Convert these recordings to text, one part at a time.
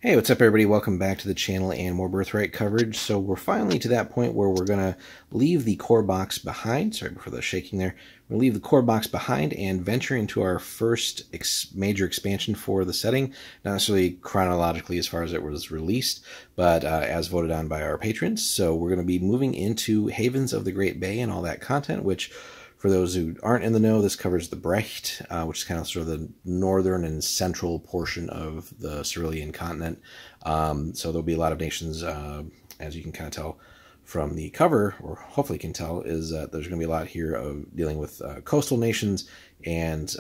Hey, what's up everybody? Welcome back to the channel and more Birthright coverage. So we're finally to that point where we're going to leave the core box behind. Sorry for the shaking there. We'll leave the core box behind and venture into our first major expansion for the setting. Not necessarily chronologically as far as it was released, but as voted on by our patrons. So we're going to be moving into Havens of the Great Bay and all that content, which for those who aren't in the know, this covers the Brecht, which is kind of sort of the northern and central portion of the Cerulean continent. So there'll be a lot of nations, as you can kind of tell from the cover, or hopefully can tell, is that there's going to be a lot here of dealing with coastal nations and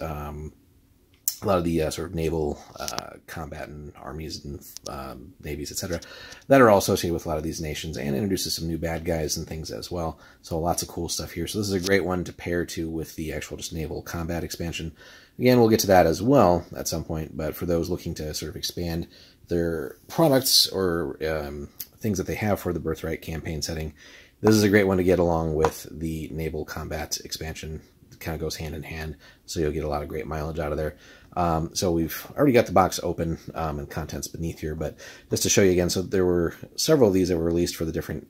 a lot of the sort of naval combatant armies and navies, etc., that are all associated with a lot of these nations, and introduces some new bad guys and things as well. So lots of cool stuff here. So this is a great one to pair to with the actual just naval combat expansion. Again, we'll get to that as well at some point, but for those looking to sort of expand their products or things that they have for the Birthright campaign setting, this is a great one to get along with the naval combat expansion. It kind of goes hand in hand, so you'll get a lot of great mileage out of there. So we've already got the box open and contents beneath here, but just to show you again, so there were several of these that were released for the different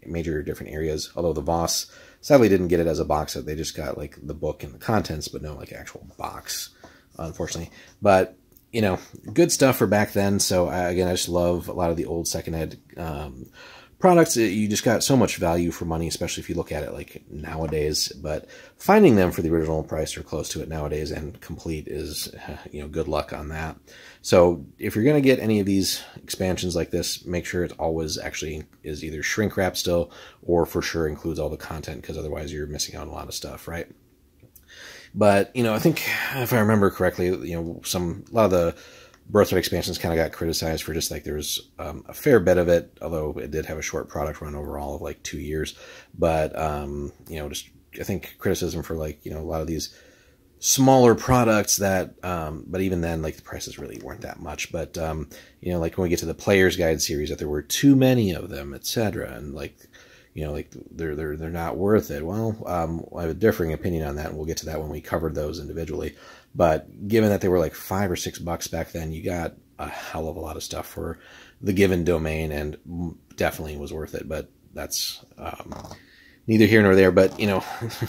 areas, although the Voss sadly didn't get it as a box set. They just got like the book and the contents, but no like actual box, unfortunately. But you know, good stuff for back then. So again, I just love a lot of the old second ed products. You just got so much value for money, especially if you look at it like nowadays. But finding them for the original price or close to it nowadays and complete is, you know, good luck on that. So if you're going to get any of these expansions like this, make sure it always actually is either shrink wrap still or for sure includes all the content, because otherwise you're missing out on a lot of stuff, right? But, you know, I think if I remember correctly, you know, a lot of the Birthright expansions kind of got criticized for just like there was a fair bit of it, although it did have a short product run overall of like 2 years. But, you know, just I think criticism for like, you know, a lot of these smaller products that, but even then, like the prices really weren't that much. But, you know, like when we get to the Player's Guide series, that there were too many of them, etc. And like, you know, like they're not worth it. Well, I have a differing opinion on that, and we'll get to that when we covered those individually. But given that they were like $5 or $6 back then, you got a hell of a lot of stuff for the given domain, and definitely was worth it. But that's neither here nor there. But you know,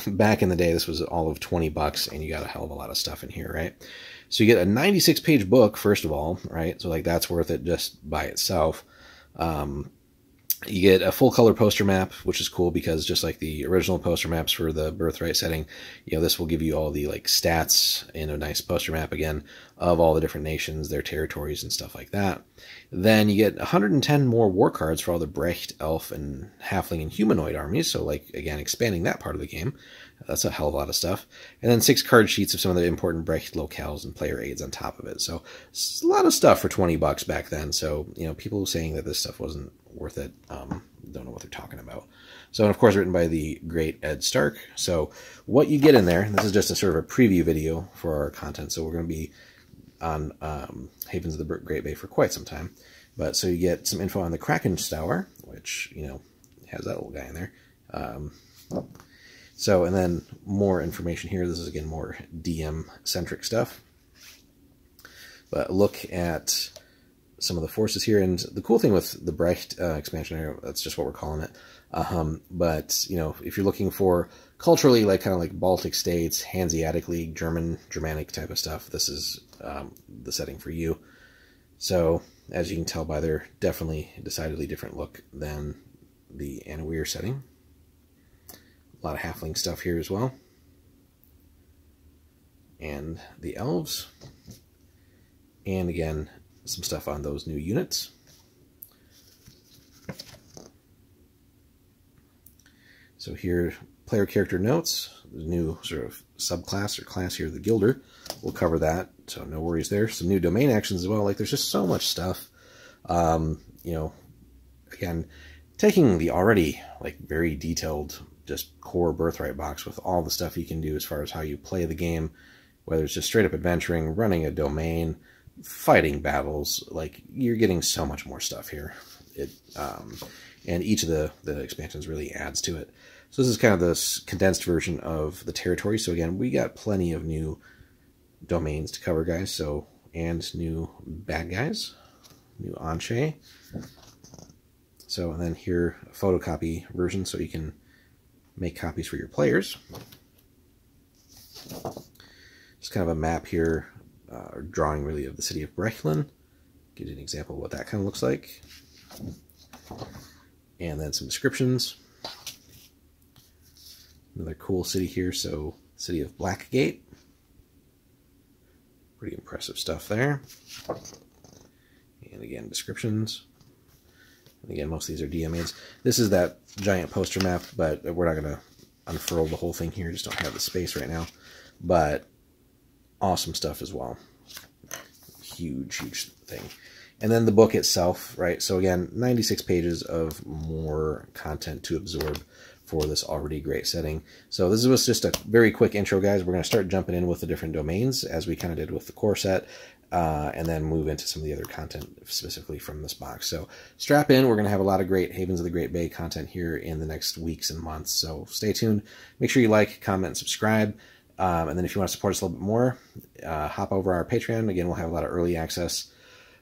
back in the day, this was all of $20, and you got a hell of a lot of stuff in here, right? So you get a 96-page book, first of all, right? So like that's worth it just by itself. You get a full color poster map, which is cool because just like the original poster maps for the Birthright setting, you know, this will give you all the like stats in a nice poster map again of all the different nations, their territories and stuff like that. Then you get 110 more war cards for all the Brecht, Elf, and Halfling and Humanoid armies. So like, again, expanding that part of the game. That's a hell of a lot of stuff. And then 6 card sheets of some of the important Brecht locales and player aids on top of it. So it's a lot of stuff for $20 back then. So, you know, people saying that this stuff wasn't worth it, don't know what they're talking about. So, and of course, written by the great Ed Stark. So what you get in there, this is just a sort of a preview video for our content. So we're going to be on Havens of the Great Bay for quite some time. But so you get some info on the Krakenstauer, which, you know, has that little guy in there. So, and then more information here. This is, again, more DM-centric stuff. But look at some of the forces here. And the cool thing with the Brecht expansion here, that's just what we're calling it. But, you know, if you're looking for culturally, like kind of like Baltic states, Hanseatic League, Germanic type of stuff, this is the setting for you. So, as you can tell by their definitely decidedly different look than the Anawir setting. A lot of halfling stuff here as well. And the elves. And again, some stuff on those new units. So here, player character notes. The new sort of subclass or class here, the Gilder. We'll cover that, so no worries there. Some new domain actions as well. Like, there's just so much stuff. You know, again, taking the already, like, very detailed just core Birthright box with all the stuff you can do as far as how you play the game, whether it's just straight up adventuring, running a domain, fighting battles, like you're getting so much more stuff here. And each of the expansions really adds to it. So this is kind of this condensed version of the territory. So again, we got plenty of new domains to cover, guys. So, and new bad guys. new Anshe. So, and then here, a photocopy version so you can make copies for your players. Just kind of a map here, or drawing really of the city of Brechlin. Give you an example of what that kind of looks like. And then some descriptions. Another cool city here, so city of Blackgate. Pretty impressive stuff there. And again, descriptions. And again, most of these are DM aids. This is that giant poster map, but we're not going to unfurl the whole thing here. Just don't have the space right now. But awesome stuff as well. Huge, huge thing. And then the book itself, right? So again, 96 pages of more content to absorb for this already great setting. So this was just a very quick intro, guys. We're going to start jumping in with the different domains, as we kind of did with the core set, and then move into some of the other content specifically from this box. So strap in. We're going to have a lot of great Havens of the Great Bay content here in the next weeks and months. So stay tuned. Make sure you like, comment, and subscribe. And then if you want to support us a little bit more, hop over our Patreon. Again, we'll have a lot of early access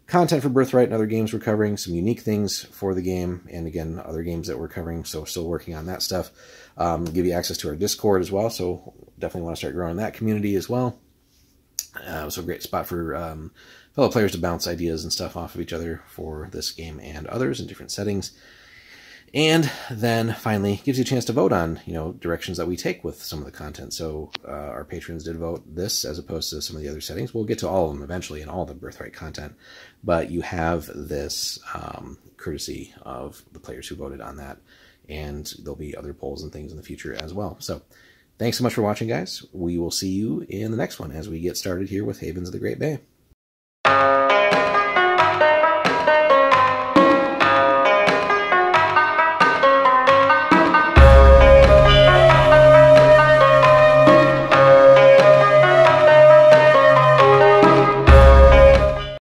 content for Birthright and other games we're covering, some unique things for the game, and again, other games that we're covering, so still working on that stuff. Give you access to our Discord as well, so definitely want to start growing that community as well. So a great spot for fellow players to bounce ideas and stuff off of each other for this game and others in different settings. And then finally gives you a chance to vote on, directions that we take with some of the content. So our patrons did vote this as opposed to some of the other settings. We'll get to all of them eventually in all the Birthright content, but you have this courtesy of the players who voted on that, and there'll be other polls and things in the future as well. So thanks so much for watching, guys. We will see you in the next one as we get started here with Havens of the Great Bay.